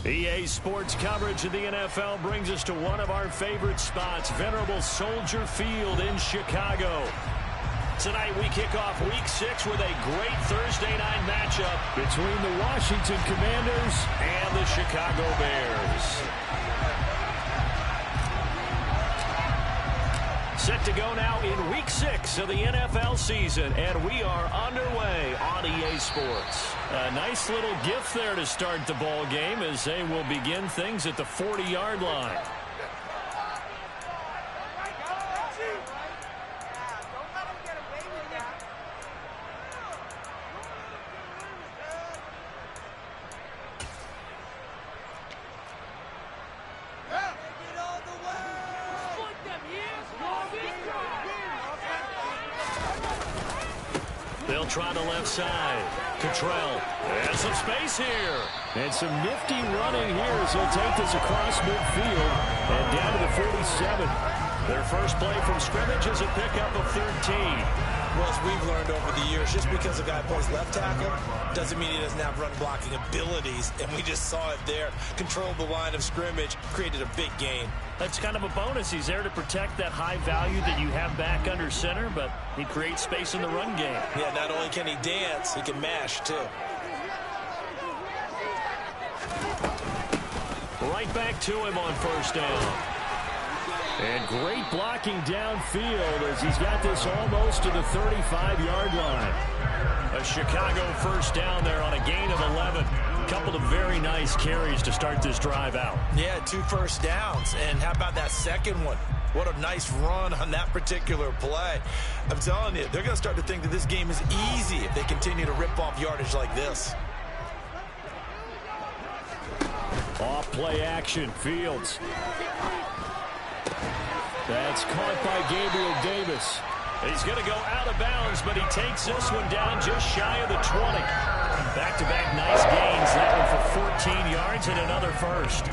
EA Sports coverage of the NFL brings us to one of our favorite spots, venerable Soldier Field in Chicago. Tonight we kick off Week 6 with a great Thursday night matchup between the Washington Commanders and the Chicago Bears. Set to go now in Week 6 of the NFL season, and we are underway on EA Sports. A nice little gift there to start the ball game as they will begin things at the 40-yard line. They'll try the left side. Cottrell has some space here. And some nifty running here as he'll take this across midfield and down to the 47. Their first play from scrimmage is a pickup of 13. Well, as we've learned over the years, just because a guy plays left tackle doesn't mean he doesn't have run blocking abilities. And we just saw it there. Controlled the line of scrimmage, created a big gain. That's kind of a bonus. He's there to protect that high value that you have back under center, but he creates space in the run game. Yeah, not only can he dance, he can mash too. Right back to him on first down. And great blocking downfield as he's got this almost to the 35-yard line. A Chicago first down there on a gain of 11. A couple of very nice carries to start this drive out. Yeah, 2 first downs. And how about that second one? What a nice run on that particular play. I'm telling you, they're going to start to think that this game is easy if they continue to rip off yardage like this. Off play action, Fields. That's caught by Gabriel Davis. He's going to go out of bounds, but he takes this one down just shy of the 20. Back-to-back nice gains. That one for 14 yards and another first.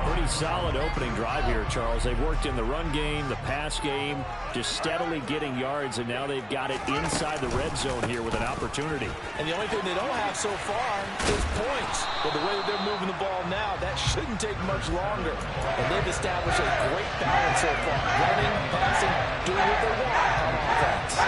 Pretty solid opening drive here, Charles. They've worked in the run game, the pass game, just steadily getting yards, and now they've got it inside the red zone here with an opportunity. And the only thing they don't have so far is points. But the way that they're moving the ball now, that shouldn't take much longer. And they've established a great balance so far. Running, passing, doing what they want on offense.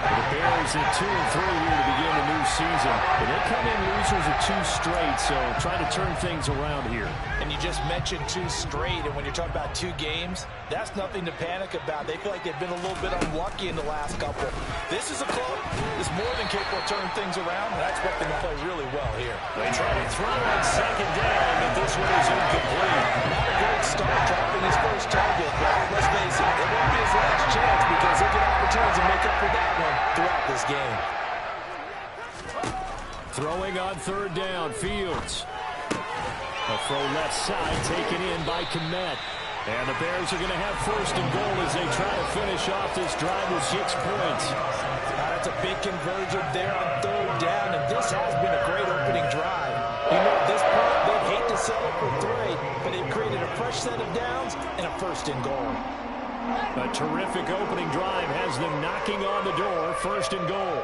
The Bears at 2-3 here to begin the new season. And they come in losers of 2 straight, so trying to turn things around here. And you just mentioned 2 straight, and when you're talking about 2 games, that's nothing to panic about. They feel like they've been a little bit unlucky in the last couple. This is a club that's more than capable of turning things around, and I expect them to play really well here. They try to throw on second down, but this one is incomplete. Not a great start, dropping his first target, but let's face it, it won't be his last chance because he'll get opportunities to make up for that one throughout this game. Throwing on third down, Fields. A throw left side taken in by Kmet. And the Bears are going to have first and goal as they try to finish off this drive with 6 points. That's a big conversion there on third down, and this has been a great opening drive. You know, at this point, they'd hate to settle for 3, but they've created a fresh set of downs and a first and goal. A terrific opening drive has them knocking on the door, first and goal.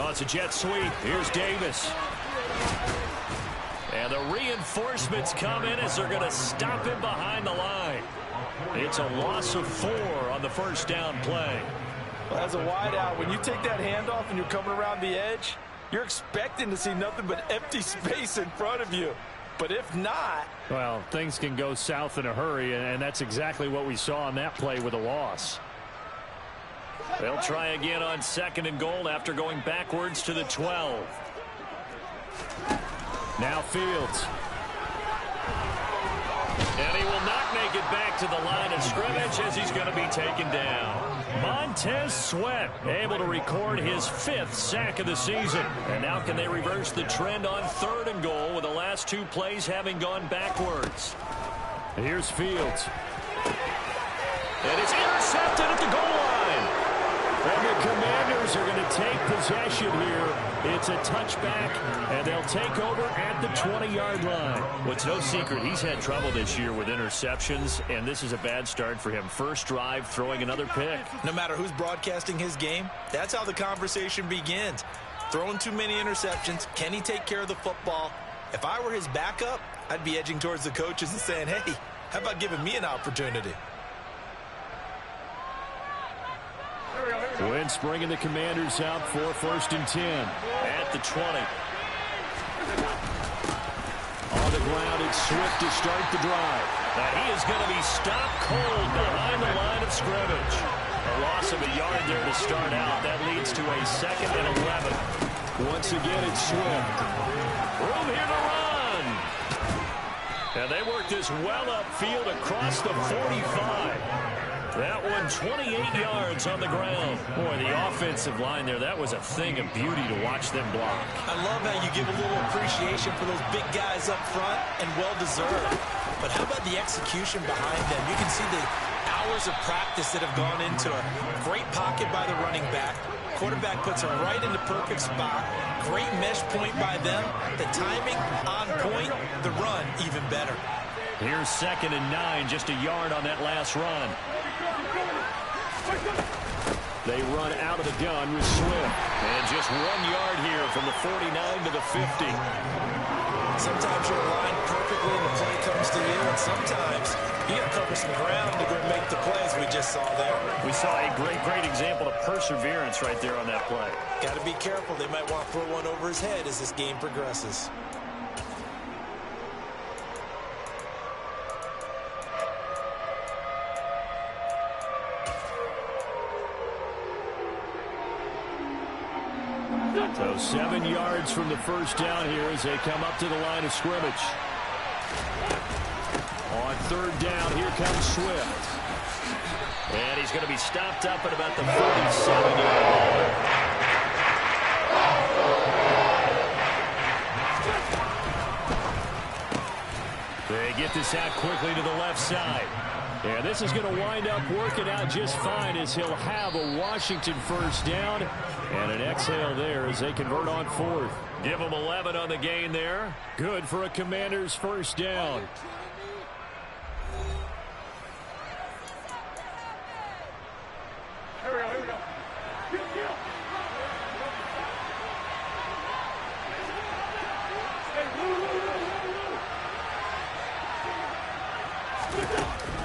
Oh, it's a jet sweep. Here's Davis. And the reinforcements come in as they're going to stop him behind the line. It's a loss of 4 on the first down play. Well, as a wideout, when you take that handoff and you're coming around the edge, you're expecting to see nothing but empty space in front of you. But if not... Well, things can go south in a hurry, and that's exactly what we saw on that play with a loss. They'll try again on second and goal after going backwards to the 12. Now Fields. And he will not make it back to the line of scrimmage as he's going to be taken down. Montez Sweat able to record his 5th sack of the season. And now can they reverse the trend on third and goal with the last 2 plays having gone backwards. Here's Fields. And it's intercepted at the goal line. And the Commanders Commanders are going to take possession here. It's a touchback, and they'll take over at the 20-yard line. Well, it's no secret he's had trouble this year with interceptions, and this is a bad start for him. First drive, throwing another pick. No matter who's broadcasting his game, that's how the conversation begins. Throwing too many interceptions. Can he take care of the football? If I were his backup, I'd be edging towards the coaches and saying, hey, how about giving me an opportunity? Wentz bringing the Commanders out for 1st and 10 at the 20. On the ground, it's Swift to start the drive. And he is going to be stopped cold behind the line of scrimmage. A loss of a yard there to start out. That leads to a 2nd and 11. Once again, it's Swift. Room here to run. And they work this well upfield across the 45. That one 28 yards on the ground. Boy, the offensive line there, that was a thing of beauty to watch them block. I love how you give a little appreciation for those big guys up front, and well-deserved. But how about the execution behind them? You can see the hours of practice that have gone into a great pocket by the running back. Quarterback puts him right in the perfect spot. Great mesh point by them. The timing on point. The run even better. Here's 2nd and 9, just a yard on that last run. They run out of the gun with Swift. And just 1 yard here from the 49 to the 50. Sometimes you're aligned perfectly and the play comes to you, and sometimes you got to cover some ground to go make the plays we just saw there. We saw a great example of perseverance right there on that play. Got to be careful. They might want to throw one over his head as this game progresses. So 7 yards from the first down here as they come up to the line of scrimmage. On 3rd down, here comes Swift. And he's going to be stopped up at about the 47-yard line. They get this out quickly to the left side. And this is going to wind up working out just fine as he'll have a Washington first down. And an exhale there as they convert on 4th. Give them 11 on the gain there. Good for a Commander's first down. Here we go.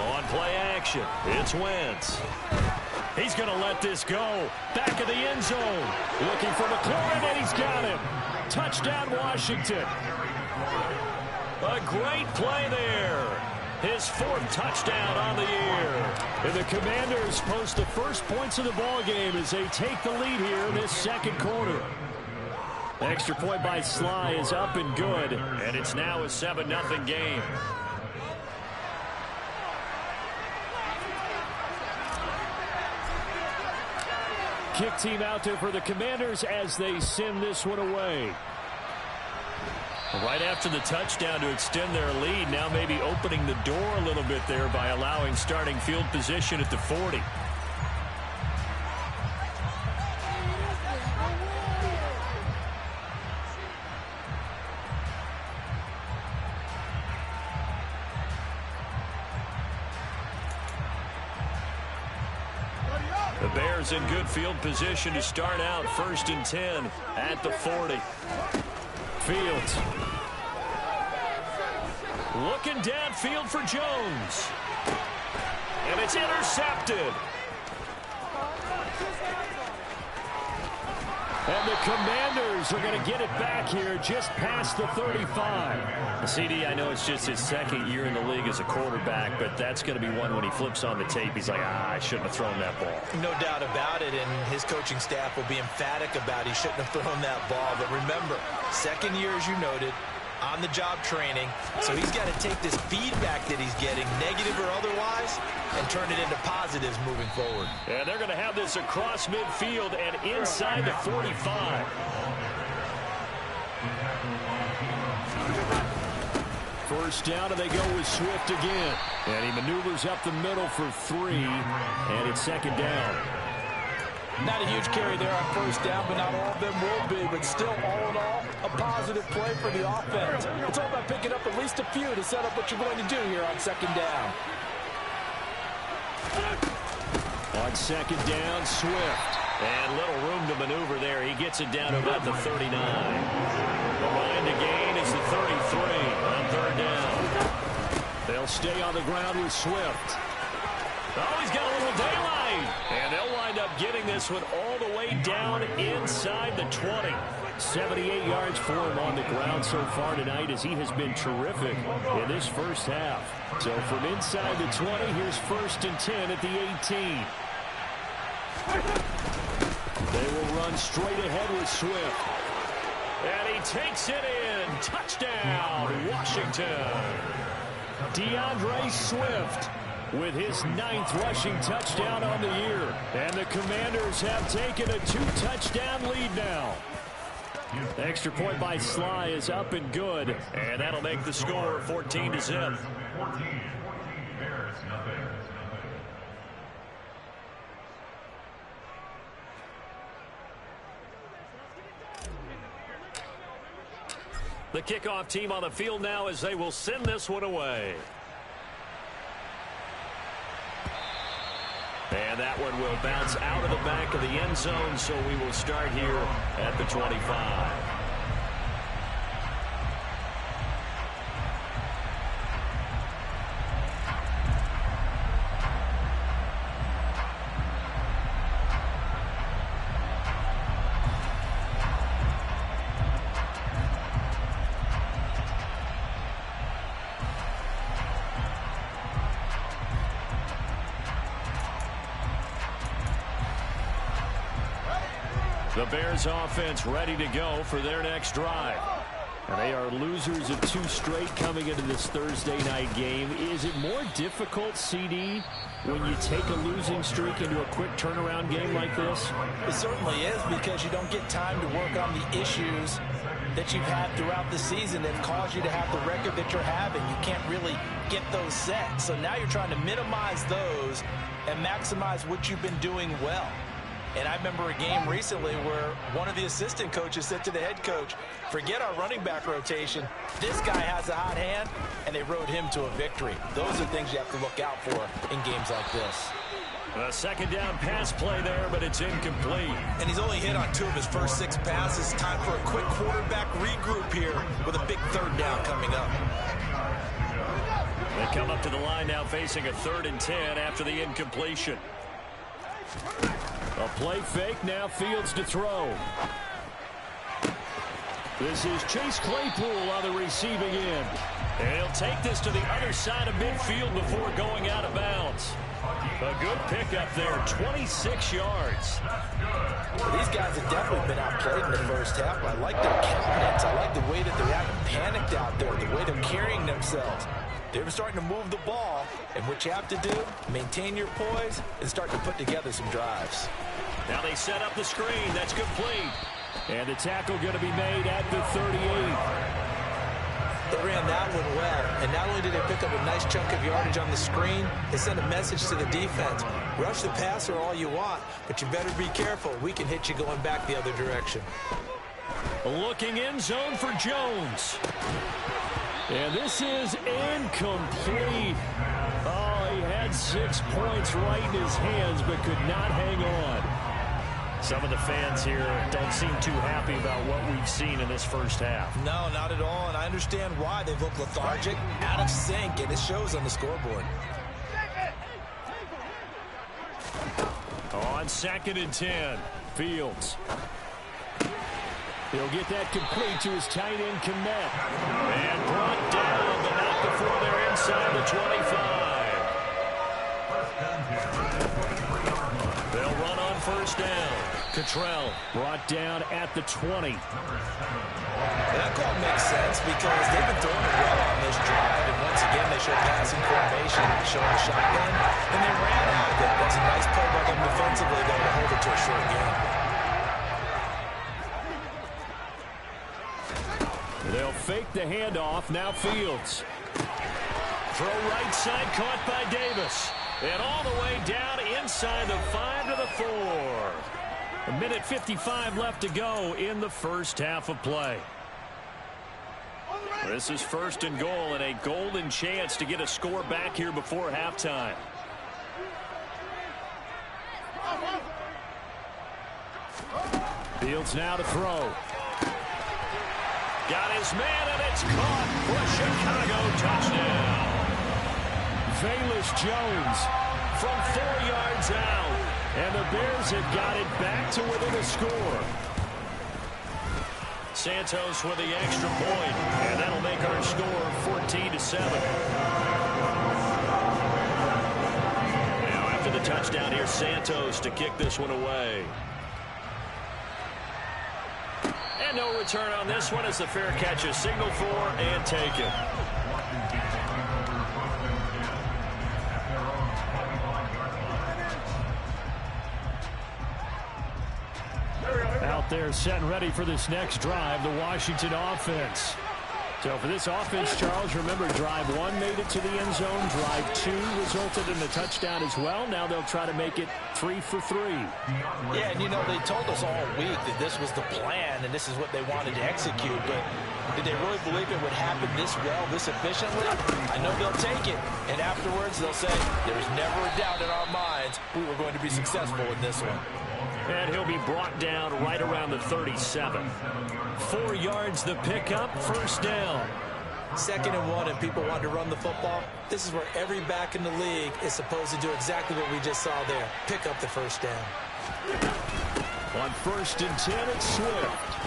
On play action, it's Wentz. He's going to let this go. Back of the end zone. Looking for McLaurin, and he's got him. Touchdown, Washington. A great play there. His 4th touchdown on the year. And the Commanders post the first points of the ball game as they take the lead here in this 2nd quarter. Extra point by Sly is up and good, and it's now a 7-0 game. Kick team out there for the Commanders as they send this one away. Right after the touchdown to extend their lead, now maybe opening the door a little bit there by allowing starting field position at the 40. The Bears in good field position to start out 1st and 10 at the 40. Fields. Looking downfield for Jones. And it's intercepted. And the Commanders are going to get it back here just past the 35. CD, I know it's just his 2nd year in the league as a quarterback, but that's going to be one when he flips on the tape. He's like, I shouldn't have thrown that ball. No doubt about it, and his coaching staff will be emphatic about he shouldn't have thrown that ball. But remember, 2nd year, as you noted, on-the-job training, so he's got to take this feedback that he's getting, negative or otherwise, and turn it into positives moving forward. And they're going to have this across midfield and inside the 45. First down, and they go with Swift again. And he maneuvers up the middle for 3, and it's 2nd down. Not a huge carry there on first down, but not all of them will be. But still, all in all, a positive play for the offense. It's all about picking up at least a few to set up what you're going to do here on second down. On second down, Swift. And little room to maneuver there. He gets it down to about the 39. The line to gain is the 33 on third down. They'll stay on the ground with Swift. Oh, he's got a little daylight. And they'll wind up getting this one all the way down inside the 20. 78 yards for him on the ground so far tonight as he has been terrific in this first half. So from inside the 20, here's first and 10 at the 18. They will run straight ahead with Swift. And he takes it in. Touchdown, Washington. DeAndre Swift with his 9th rushing touchdown on the year. And the Commanders have taken a 2-touchdown lead now. The extra point by Sly is up and good. And that'll make the score 14-0. The kickoff team on the field now as they will send this one away. And that one will bounce out of the back of the end zone, so we will start here at the 25. The Bears offense ready to go for their next drive. And they are losers of 2 straight coming into this Thursday night game. Is it more difficult, CD, when you take a losing streak into a quick turnaround game like this? It certainly is, because you don't get time to work on the issues that you've had throughout the season that caused you to have the record that you're having. You can't really get those set. So now you're trying to minimize those and maximize what you've been doing well. And I remember a game recently where one of the assistant coaches said to the head coach, forget our running back rotation. This guy has a hot hand, and they rode him to a victory. Those are things you have to look out for in games like this. A second down pass play there, but it's incomplete. And he's only hit on 2 of his first 6 passes. Time for a quick quarterback regroup here with a big third down coming up. They come up to the line now facing a 3rd and 10 after the incompletion. A play fake, now Fields to throw. This is Chase Claypool on the receiving end. And he'll take this to the other side of midfield before going out of bounds. A good pickup there, 26 yards. Well, these guys have definitely been outplayed in the first half. I like their countenance. I like the way that they haven't panicked out there, the way they're carrying themselves. They're starting to move the ball, and what you have to do, maintain your poise and start to put together some drives. Now they set up the screen. That's complete. And the tackle going to be made at the 38. They ran that one well, and not only did they pick up a nice chunk of yardage on the screen, they sent a message to the defense. Rush the passer all you want, but you better be careful. We can hit you going back the other direction. Looking in zone for Jones. And this is incomplete. Oh, he had 6 points right in his hands, but could not hang on. Some of the fans here don't seem too happy about what we've seen in this first half. No, not at all, and I understand why. They look lethargic, out of sync, and it shows on the scoreboard. On 2nd and 10, Fields. He'll get that complete to his tight end, Kmet. And brought down, but not before they're inside the 25. They'll run on first down. Cottrell brought down at the 20. That call makes sense because they've been throwing it well on this drive. And once again, they show passing formation, showing a shotgun, and they ran out of it. That's a nice play by them defensively, though, to hold it to a short game. They'll fake the handoff. Now Fields. Throw right side caught by Davis. And all the way down inside the 5 to the 4. A minute 55 left to go in the first half of play. This is first and goal and a golden chance to get a score back here before halftime. Fields now to throw. Got his man, and it's caught for a Chicago touchdown. Velus Jones from 4 yards out, and the Bears have got it back to within a score. Santos with the extra point, and that'll make our score 14-7. Now after the touchdown, here's Santos to kick this one away. And no return on this one as the fair catch is signaled for and taken. Out there set and ready for this next drive, the Washington offense. So for this offense, Charles, remember drive 1 made it to the end zone. Drive 2 resulted in a touchdown as well. Now they'll try to make it 3 for 3. Yeah, and you know, they told us all week that this was the plan and this is what they wanted to execute. But did they really believe it would happen this well, this efficiently? I know they'll take it. And afterwards, they'll say, there was never a doubt in our minds we were going to be successful in this one. And he'll be brought down right around the 37. 4 yards the pickup, first down. 2nd and 1, and people want to run the football. This is where every back in the league is supposed to do exactly what we just saw there. Pick up the first down. On 1st and 10, it's Swift.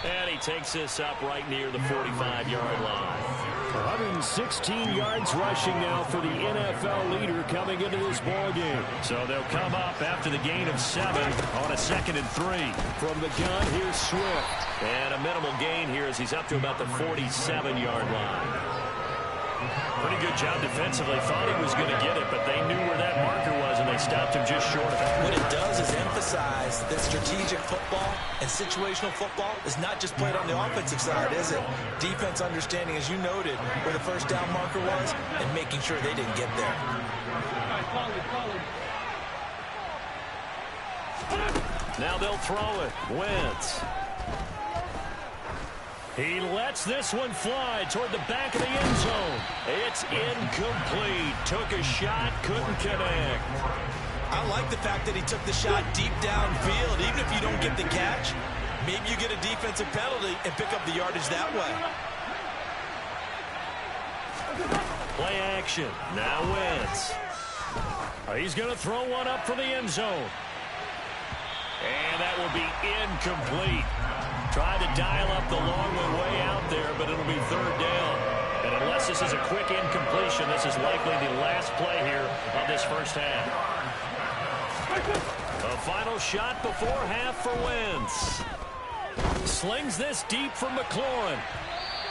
And he takes this up right near the 45-yard line. 116 yards rushing now for the NFL leader coming into this ballgame. So they'll come up after the gain of 7 on a 2nd and 3. From the gun, here's Swift. And a minimal gain here as he's up to about the 47-yard line. Pretty good job defensively. Thought he was going to get it, but they knew where that marker was, and they stopped him just short of it. What it does is emphasize that strategic football and situational football is not just played on the offensive side, is it? Defense understanding, as you noted, where the first down marker was and making sure they didn't get there. Now they'll throw it. Wentz. He lets this one fly toward the back of the end zone. It's incomplete. Took a shot, couldn't connect. I like the fact that he took the shot deep downfield. Even if you don't get the catch, maybe you get a defensive penalty and pick up the yardage that way. Play action. Now Wentz. He's going to throw one up for the end zone. And that will be incomplete. Tried to dial up the long way out there, but it'll be 3rd down. And unless this is a quick incompletion, this is likely the last play here of this first half. A final shot before half for Wentz. Slings this deep from McLaurin.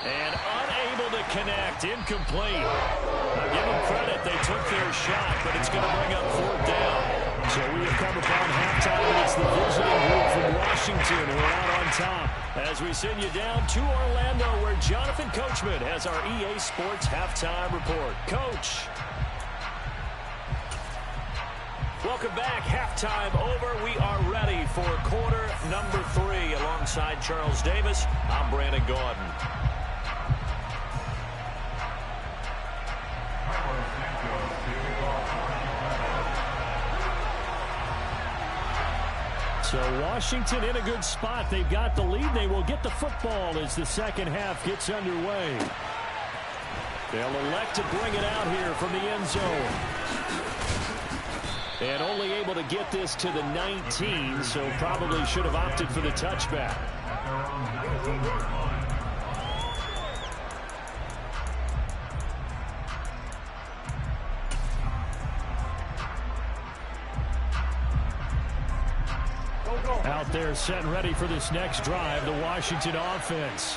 And unable to connect. Incomplete. Now give them credit. They took their shot, but it's going to bring up 4th down. So we have come upon halftime, and it's the visiting group from Washington who are out on top as we send you down to Orlando, where Jonathan Coachman has our EA Sports halftime report. Coach. Welcome back. Halftime over. We are ready for quarter number 3. Alongside Charles Davis, I'm Brandon Gaudin. So Washington in a good spot. They've got the lead. They will get the football as the second half gets underway. They'll elect to bring it out here from the end zone. And only able to get this to the 19, so probably should have opted for the touchback. Out there set and ready for this next drive, the Washington offense.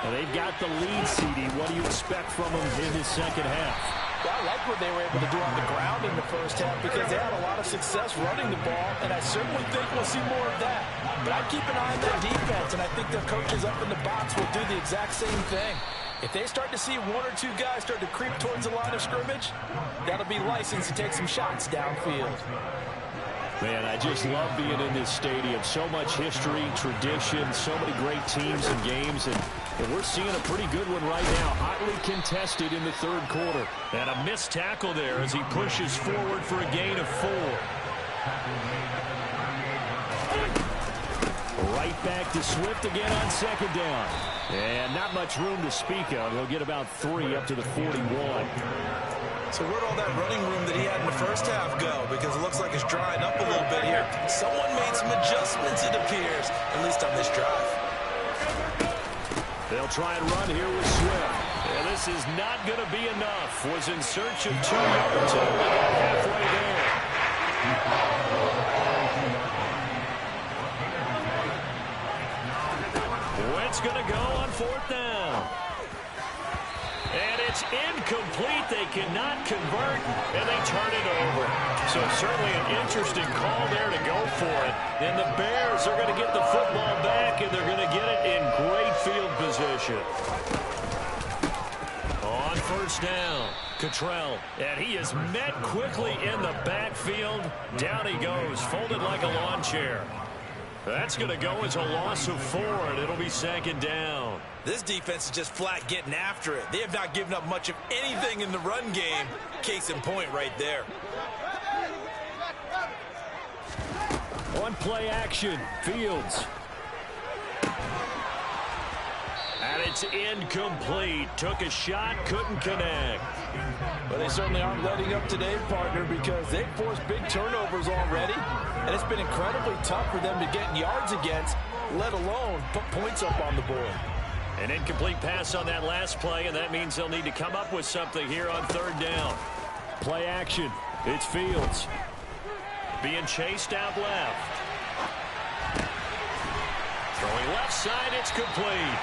Now they've got the lead, CD. What do you expect from them in this second half? Well, I like what they were able to do on the ground in the first half because they had a lot of success running the ball, and I certainly think we'll see more of that. But I'd keep an eye on their defense, and I think their coaches up in the box will do the exact same thing. If they start to see 1 or 2 guys start to creep towards the line of scrimmage, that'll be license to take some shots downfield. Man, I just love being in this stadium. So much history, tradition, so many great teams and games, and we're seeing a pretty good one right now. Hotly contested in the third quarter. And a missed tackle there as he pushes forward for a gain of 4. Right back to Swift again on second down. And not much room to speak of. He'll get about 3 up to the 41. So where'd all that running room that he had in the first half go? Because it looks like it's drying up a little bit here. Someone made some adjustments, it appears, at least on this drive. They'll try and run here with Swift. And this is not going to be enough. Was in search of 2 yards and only got halfway there. Wentz going to go on 4th down. And it's incomplete. They cannot convert, and they turn it over. So certainly an interesting call there to go for it. And the Bears are going to get the football back, and they're going to get it in great field position. On 1st down, Cottrell. And he is met quickly in the backfield. Down he goes, folded like a lawn chair. That's going to go as a loss of 4, and it'll be 2nd down. This defense is just flat getting after it. They have not given up much of anything in the run game. Case in point right there. On play action, Fields. And it's incomplete. Took a shot, couldn't connect. But they certainly aren't letting up today, partner, because they've forced big turnovers already. And it's been incredibly tough for them to get yards against, let alone put points up on the board. An incomplete pass on that last play, and that means they'll need to come up with something here on 3rd down. Play action. It's Fields. Being chased out left. Throwing left side, it's complete.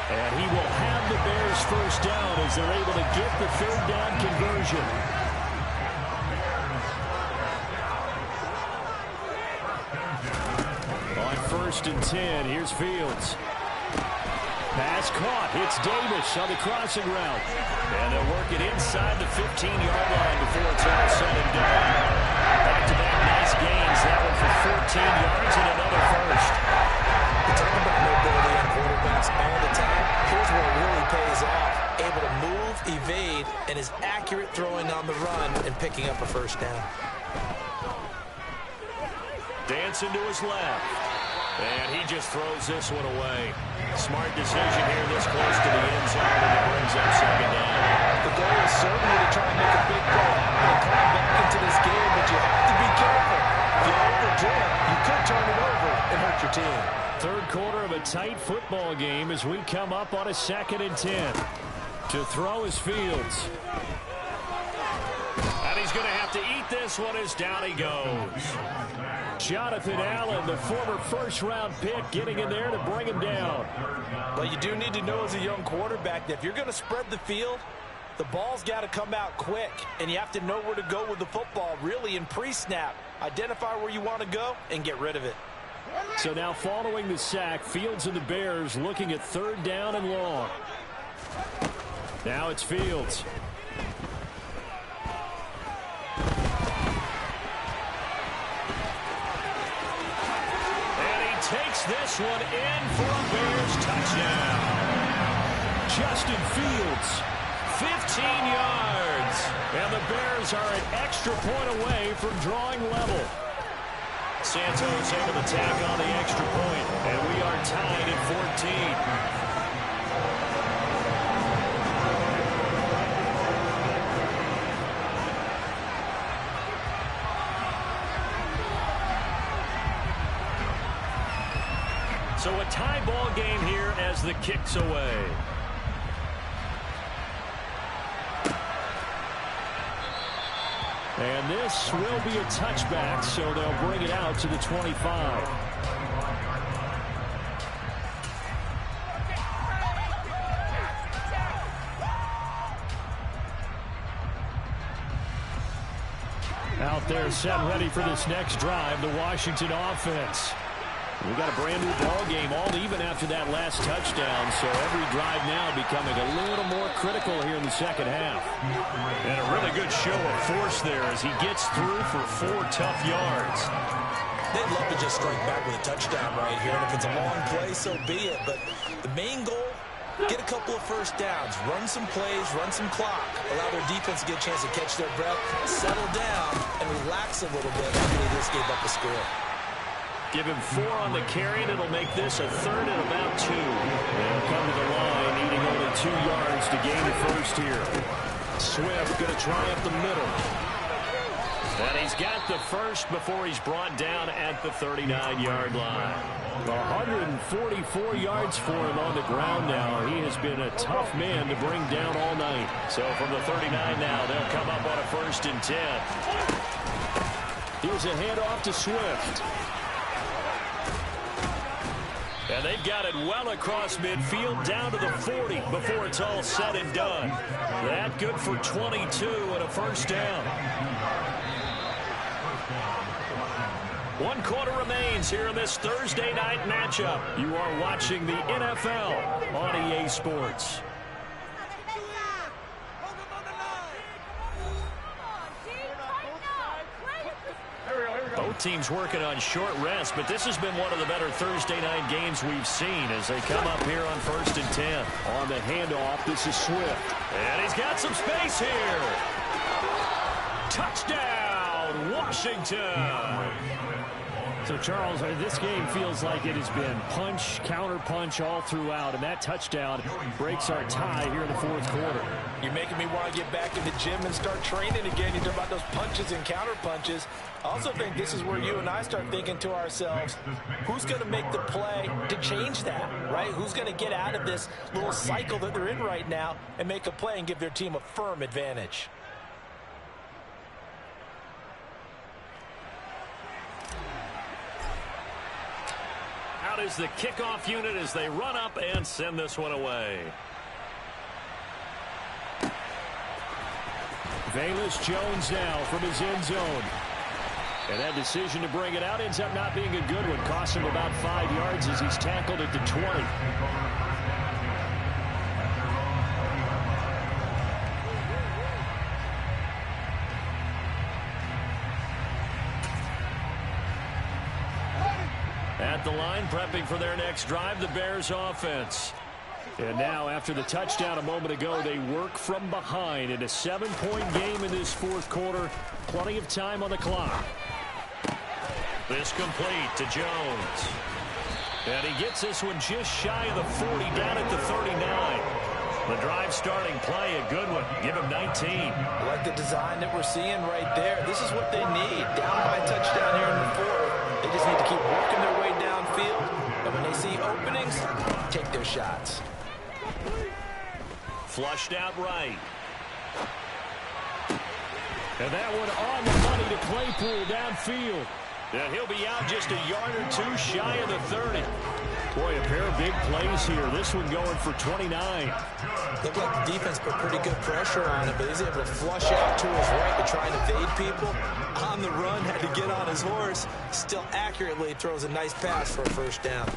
And he will have the Bears 1st down as they're able to get the 3rd down conversion. On 1st and 10, here's Fields. Pass caught. It's Davis on the crossing route. And they'll work it inside the 15-yard line before it's all said and done. Back-to-back nice gains. That one for 14 yards and another first. We talk about mobility on quarterbacks all the time. Here's where it really pays off. Able to move, evade, and is accurate throwing on the run and picking up a 1st down. Dancing to his left. And he just throws this one away. Smart decision here this close to the end zone, and it brings up 2nd down. The goal is certainly to try and make a big play and come back into this game, but you have to be careful. If you overdo it, you could turn it over and hurt your team. 3rd quarter of a tight football game as we come up on a 2nd and 10. To throw is Fields. And he's going to have to eat this one as down he goes. Jonathan Allen, the former 1st-round pick, getting in there to bring him down. But you do need to know as a young quarterback that if you're going to spread the field, the ball's got to come out quick, and you have to know where to go with the football, really in pre-snap. Identify where you want to go and get rid of it. So now following the sack, Fields and the Bears looking at 3rd down and long. Now it's Fields. Takes this one in for a Bears touchdown. Justin Fields, 15 yards. And the Bears are an extra point away from drawing level. Santos able to tack on the extra point, and we are tied at 14. So a tie ball game here as the kick's away. And this will be a touchback, so they'll bring it out to the 25. Out there set ready for this next drive, the Washington offense. We got a brand new ball game, all even after that last touchdown, so every drive now becoming a little more critical here in the 2nd half. And a really good show of force there as he gets through for 4 tough yards. They'd love to just strike back with a touchdown right here, and if it's a long play, so be it. But the main goal, get a couple of first downs, run some plays, run some clock, allow their defense to get a chance to catch their breath, settle down, and relax a little bit after they just gave up a score. Give him 4 on the carry, and it'll make this a 3rd and about 2. They'll come to the line, needing only 2 yards to gain the first here. Swift going to try up the middle. And he's got the first before he's brought down at the 39-yard line. 144 yards for him on the ground now. He has been a tough man to bring down all night. So from the 39 now, they'll come up on a 1st and 10. Here's a handoff to Swift. And they've got it well across midfield down to the 40 before it's all said and done. That good for 22 and a 1st down. 1 quarter remains here in this Thursday night matchup. You are watching the NFL on EA Sports. Both teams working on short rest, but this has been one of the better Thursday night games we've seen as they come up here on 1st and 10. On the handoff, this is Swift. And he's got some space here. Touchdown, Washington. So, Charles, this game feels like it has been punch, counter-punch all throughout, and that touchdown breaks our tie here in the 4th quarter. You're making me want to get back in the gym and start training again. You talk about those punches and counter-punches. I also think this is where you and I start thinking to ourselves, who's going to make the play to change that, right? Who's going to get out of this little cycle that they're in right now and make a play and give their team a firm advantage? Out is the kickoff unit as they run up and send this one away. Velus Jones now from his end zone. And that decision to bring it out ends up not being a good one. Costs him about 5 yards as he's tackled at the 20. At the line, prepping for their next drive, the Bears offense. And now, after the touchdown a moment ago, they work from behind in a 7-point game in this 4th quarter. Plenty of time on the clock. This complete to Jones. And he gets this one just shy of the 40, down at the 39. The drive starting play, a good one. Give him 19. I like the design that we're seeing right there. This is what they need. Down by a touchdown here in the 4th. They just need to keep working their way downfield. And when they see openings, take their shots. Flushed out right. And that one on the money to Claypool downfield. And he'll be out just a yard or 2 shy of the 30. Boy, a pair of big plays here. This one going for 29. Looked like the defense put pretty good pressure on him, but he's able to flush out to his right to try and evade people. On the run, had to get on his horse. Still accurately throws a nice pass for a 1st down.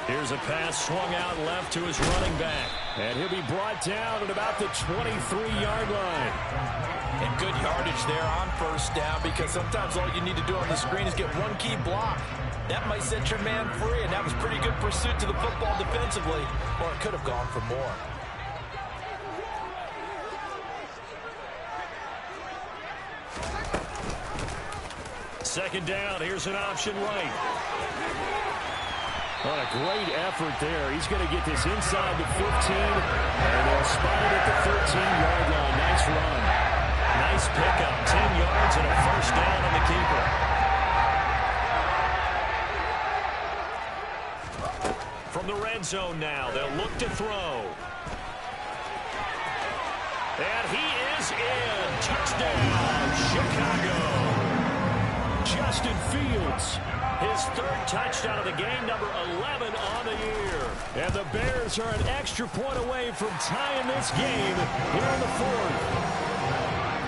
Here's a pass swung out left to his running back. And he'll be brought down at about the 23-yard line. And good yardage there on 1st down, because sometimes all you need to do on the screen is get one key block. That might set your man free, and that was pretty good pursuit to the football defensively, or it could have gone for more. Second down, here's an option right. What a great effort there. He's going to get this inside the 15, and they'll spot it at the 13-yard line. Nice run. Nice pickup, 10 yards and a 1st down on the keeper. From the red zone now, they'll look to throw. And he is in. Touchdown, Chicago. Justin Fields, his 3rd touchdown of the game, number 11 on the year. And the Bears are an extra point away from tying this game here in the 4th.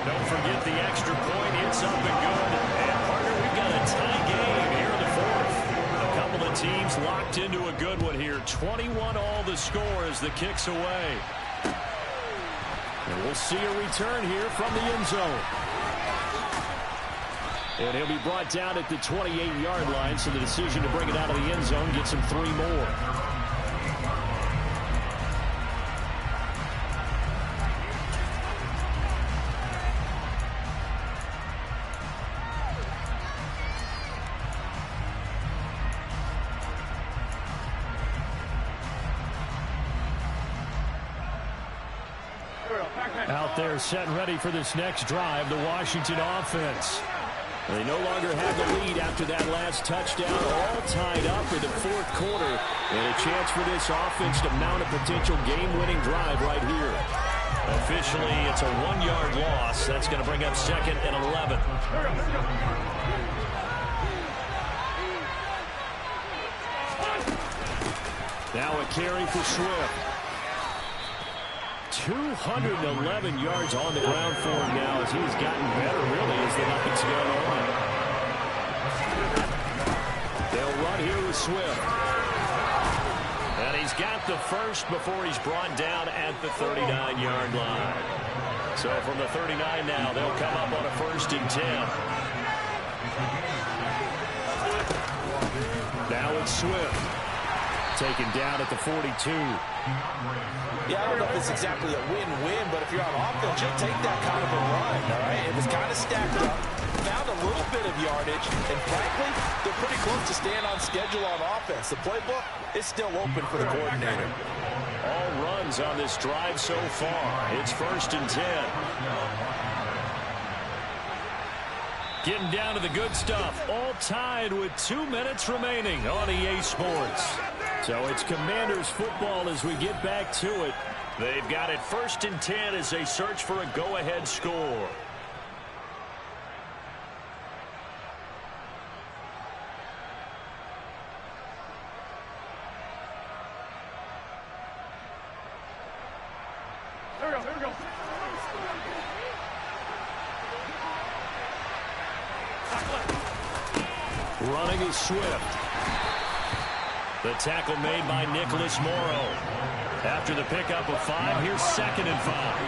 Don't forget the extra point. It's up and good. And, partner, we've got a tie game here in the 4th. A couple of teams locked into a good one here. 21 all the score as the kick's away. And we'll see a return here from the end zone. And he'll be brought down at the 28-yard line, so the decision to bring it out of the end zone gets him 3 more. Out there set and ready for this next drive, the Washington offense. They no longer have the lead after that last touchdown, all tied up in the fourth quarter. And a chance for this offense to mount a potential game-winning drive right here. Officially, it's a 1-yard loss. That's going to bring up 2nd and 11. Now a carry for Swift. 211 yards on the ground for him now as he's gotten better, really, as the night's gone on. They'll run here with Swift. And he's got the first before he's brought down at the 39-yard line. So from the 39 now, they'll come up on a 1st and 10. Now it's Swift. Taken down at the 42. Yeah, I don't know if it's exactly a win-win, but if you're on offense, you'll take that kind of a run, all right? It was kind of stacked up, found a little bit of yardage, and frankly, they're pretty close to staying on schedule on offense. The playbook is still open for the coordinator. All runs on this drive so far. It's 1st and 10. Getting down to the good stuff. All tied with 2 minutes remaining on EA Sports. So it's Commanders football as we get back to it. They've got it 1st and 10 as they search for a go-ahead score. Here we go. Running is Swift. The tackle made by Nicholas Morrow. After the pickup of 5, here's 2nd and 5.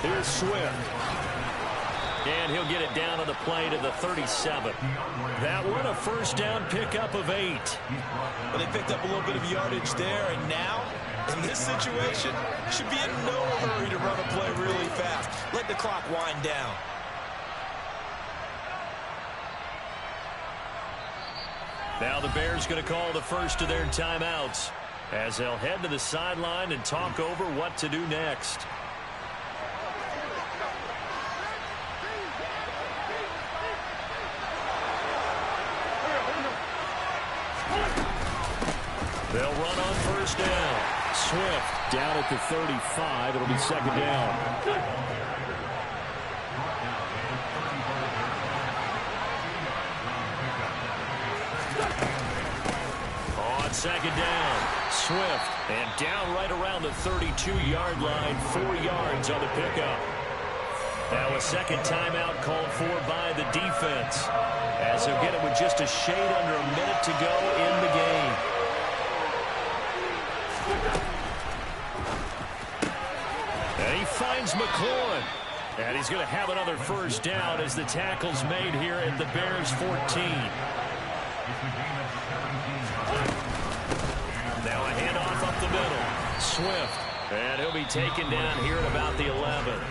Here's Swift. And he'll get it down on the play to the 37. That one a 1st down pickup of 8. Well, they picked up a little bit of yardage there, and now, in this situation, should be in no hurry to run a play really fast. Let the clock wind down. Now the Bears going to call the first of their timeouts as they'll head to the sideline and talk over what to do next. They'll run on 1st down. Swift down at the 35. It'll be 2nd down. On 2nd down, Swift, and down right around the 32-yard line, 4 yards on the pickup. Now a 2nd timeout called for by the defense, as they'll get it with just a shade under a minute to go in the game. And he finds McLaurin. And he's going to have another 1st down as the tackle's made here at the Bears 14. Now a handoff up the middle. Swift. And he'll be taken down here at about the 11.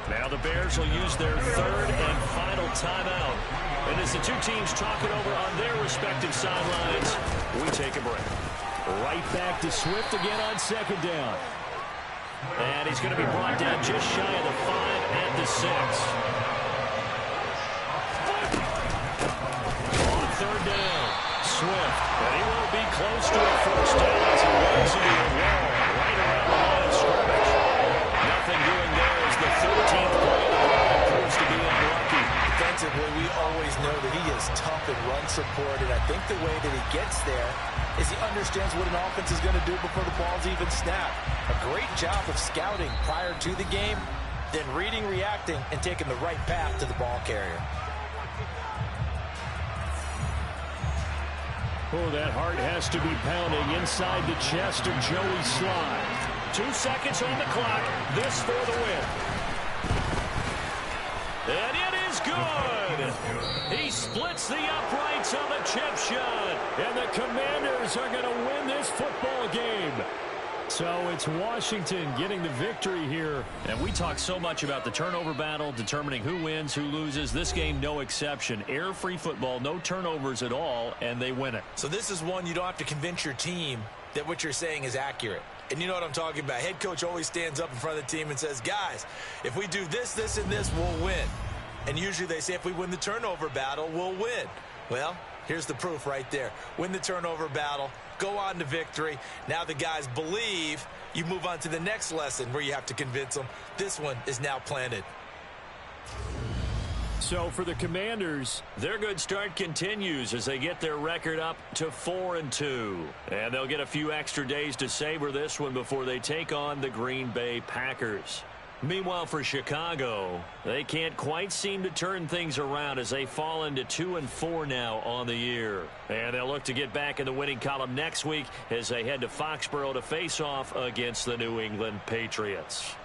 Now the Bears will use their 3rd and final timeout. And as the two teams talk it over on their respective sidelines, we take a break. Right back to Swift again on 2nd down. And he's going to be brought down just shy of the 5 at the 6. On 3rd down, Swift. And he won't be close to a 1st down as he runs into a wall right around the line of scrimmage. Nothing doing there as the 13th play of the drive proves to be unlucky. Defensively, we always know that he is tough in run support, and I think the way that he gets there is he understands what an offense is going to do before the ball's even snapped. A great job of scouting prior to the game, then reading, reacting, and taking the right path to the ball carrier. Oh, that heart has to be pounding inside the chest of Joey Slye. 2 seconds on the clock. This for the win. splits the uprights on the chip shot. And the Commanders are going to win this football game. So it's Washington getting the victory here. And we talk so much about the turnover battle, determining who wins, who loses. This game, no exception. Error-free football, no turnovers at all, and they win it. So this is one you don't have to convince your team that what you're saying is accurate. And you know what I'm talking about. Head coach always stands up in front of the team and says, guys, if we do this, this, and this, we'll win. And usually they say if we win the turnover battle, we'll win. Well, here's the proof right there. Win the turnover battle. Go on to victory. Now the guys believe. You move on to the next lesson where you have to convince them. This one is now planted. So for the Commanders, their good start continues as they get their record up to 4-2. And they'll get a few extra days to savor this one before they take on the Green Bay Packers. Meanwhile, for Chicago, they can't quite seem to turn things around as they fall into 2-4 now on the year. And they'll look to get back in the winning column next week as they head to Foxborough to face off against the New England Patriots.